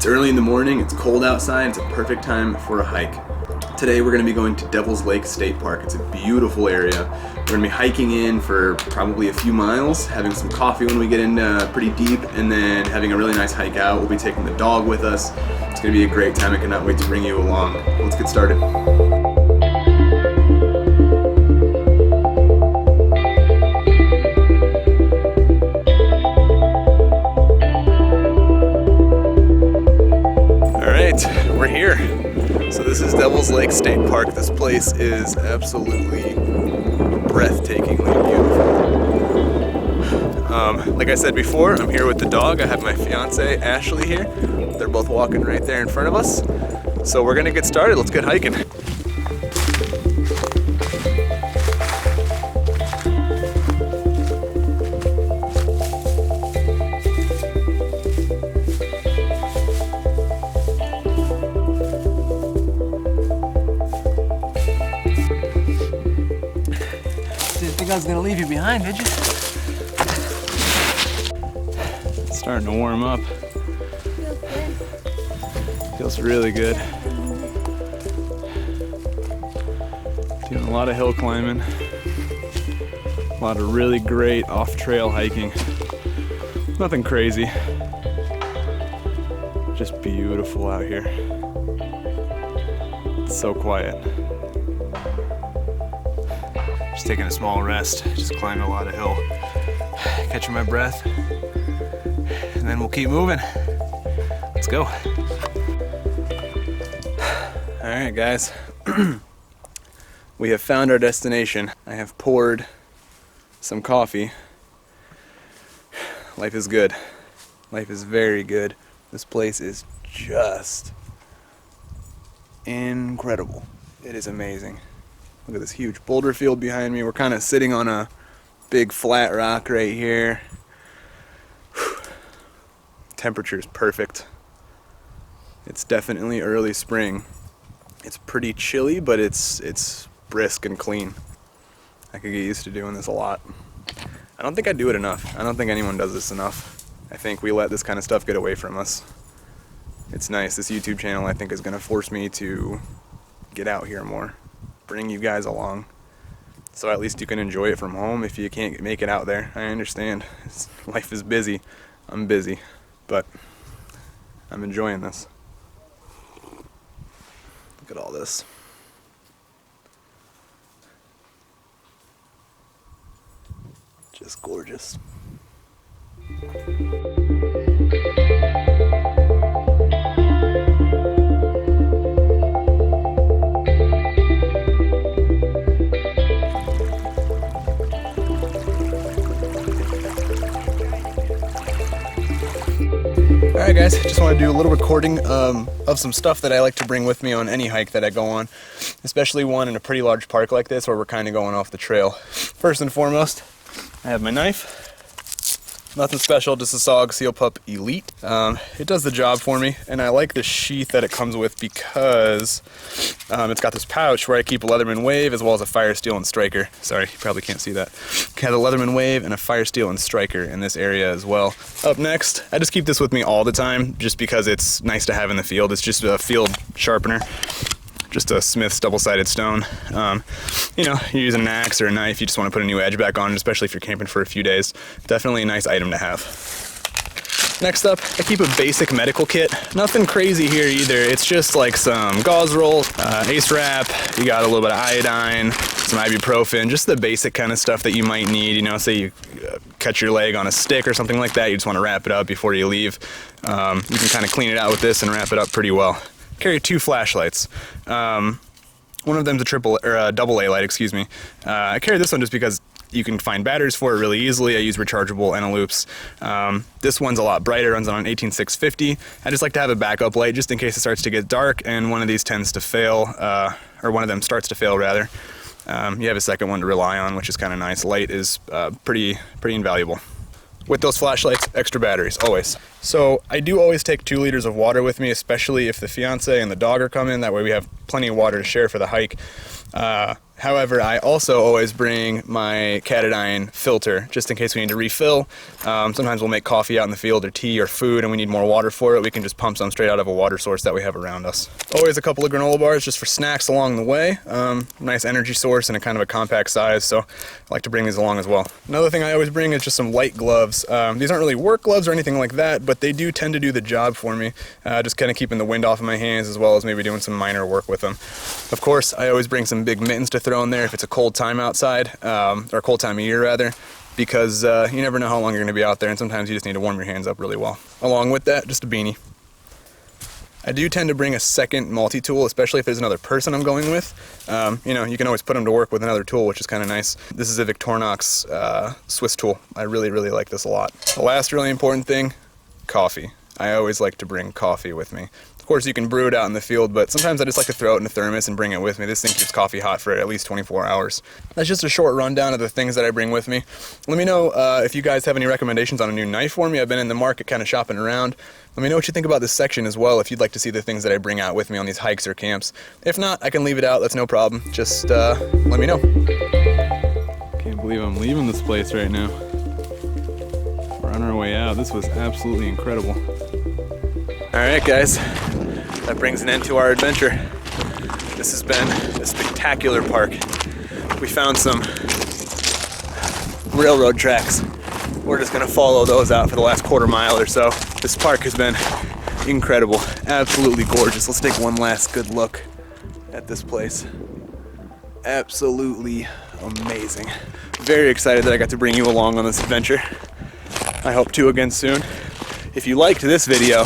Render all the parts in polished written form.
It's early in the morning, it's cold outside, it's a perfect time for a hike. Today we're going to be going to Devil's Lake State Park. It's a beautiful area. We're going to be hiking in for probably a few miles, having some coffee when we get in pretty deep, and then having a really nice hike out. We'll be taking the dog with us. It's going to be a great time. I cannot wait to bring you along. Let's get started. We're here. So this is Devil's Lake State Park. This place is absolutely breathtakingly beautiful. Like I said before, I'm here with the dog. I have my fiance Ashley here. They're both walking right there in front of us. So we're gonna get started. Let's get hiking. I was gonna leave you behind, did you? It's starting to warm up. Feels good. Feels really good. Doing a lot of hill climbing. A lot of really great off-trail hiking. Nothing crazy. Just beautiful out here. It's so quiet. Just taking a small rest, just climbing a lot of hill, catching my breath, and then we'll keep moving. Let's go. All right, guys. We have found our destination. I have poured some coffee. Life is good. Life is very good. This place is just incredible. It is amazing. Look at this huge boulder field behind me. We're kind of sitting on a big flat rock right here. Whew. Temperature is perfect. It's definitely early spring. It's pretty chilly, but it's brisk and clean. I could get used to doing this a lot. I don't think I do it enough. I don't think anyone does this enough. I think we let this kind of stuff get away from us. It's nice. This YouTube channel, I think, is going to force me to get out here more. Bring you guys along, so at least you can enjoy it from home. If you can't make it out there, I understand. Life is busy. I'm busy, but I'm enjoying this. Look at all this. Just gorgeous. Alright guys, just want to do a little recording of some stuff that I like to bring with me on any hike that I go on, especially one in a pretty large park like this where we're kind of going off the trail. First and foremost, I have my knife. Nothing special, just a SOG Seal Pup Elite. It does the job for me, and I like the sheath that it comes with because it's got this pouch where I keep a Leatherman Wave as well as a Fire Steel and Striker. Sorry, you probably can't see that. I have a Leatherman Wave and a Fire Steel and Striker in this area as well. Up next, I just keep this with me all the time just because it's nice to have in the field. It's just a field sharpener. Just a Smith's double-sided stone. You know, you're using an axe or a knife, you just want to put a new edge back on, especially if you're camping for a few days. Definitely a nice item to have. Next up, I keep a basic medical kit. Nothing crazy here either. It's just like some gauze roll, ace wrap, you got a little bit of iodine, some ibuprofen, just the basic kind of stuff that you might need. You know, say you cut your leg on a stick or something like that, you just want to wrap it up before you leave. You can kind of clean it out with this and wrap it up pretty well. Carry 2 flashlights. One of them's a double A light, excuse me. I carry this one just because you can find batteries for it really easily. I use rechargeable Eneloops. This one's a lot brighter, runs on an 18650. I just like to have a backup light just in case it starts to get dark and one of these tends to fail, or one of them starts to fail rather. You have a second one to rely on, which is kind of nice. Light is pretty invaluable. With those flashlights, extra batteries, always. So I do always take 2 liters of water with me, especially if the fiance and the dog are coming. That way we have plenty of water to share for the hike. However, I also always bring my Catadine filter just in case we need to refill. Sometimes we'll make coffee out in the field or tea or food and we need more water for it. We can just pump some straight out of a water source that we have around us. Always a couple of granola bars just for snacks along the way. Nice energy source and a kind of a compact size, so I like to bring these along as well. Another thing I always bring is just some light gloves. These aren't really work gloves or anything like that, but they do tend to do the job for me. Just kind of keeping the wind off of my hands as well as maybe doing some minor work with them. Of course, I always bring some big mittens to throw in there if it's a cold time outside, or a cold time of year rather, because you never know how long you're going to be out there and sometimes you just need to warm your hands up really well. Along with that, just a beanie. I do tend to bring a second multi-tool, especially if there's another person I'm going with. You know, you can always put them to work with another tool, which is kind of nice. This is a Victorinox Swiss tool. I really, really like this a lot. The last really important thing, coffee. I always like to bring coffee with me. Of course, you can brew it out in the field, but sometimes I just like to throw it in a thermos and bring it with me. This thing keeps coffee hot for at least 24 hours. That's just a short rundown of the things that I bring with me. Let me know if you guys have any recommendations on a new knife for me. I've been in the market kind of shopping around. Let me know what you think about this section as well, if you'd like to see the things that I bring out with me on these hikes or camps. If not, I can leave it out. That's no problem. Just let me know. Can't believe I'm leaving this place right now. We're on our way out. This was absolutely incredible. All right, guys, that brings an end to our adventure. This has been a spectacular park. We found some railroad tracks. We're just gonna follow those out for the last quarter mile or so. This park has been incredible, absolutely gorgeous. Let's take one last good look at this place. Absolutely amazing. Very excited that I got to bring you along on this adventure. I hope to again soon. If you liked this video,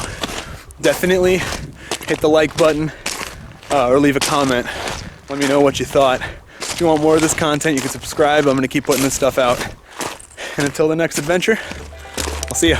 definitely hit the like button or leave a comment. Let me know what you thought. If you want more of this content, you can subscribe. I'm going to keep putting this stuff out. And until the next adventure, I'll see ya.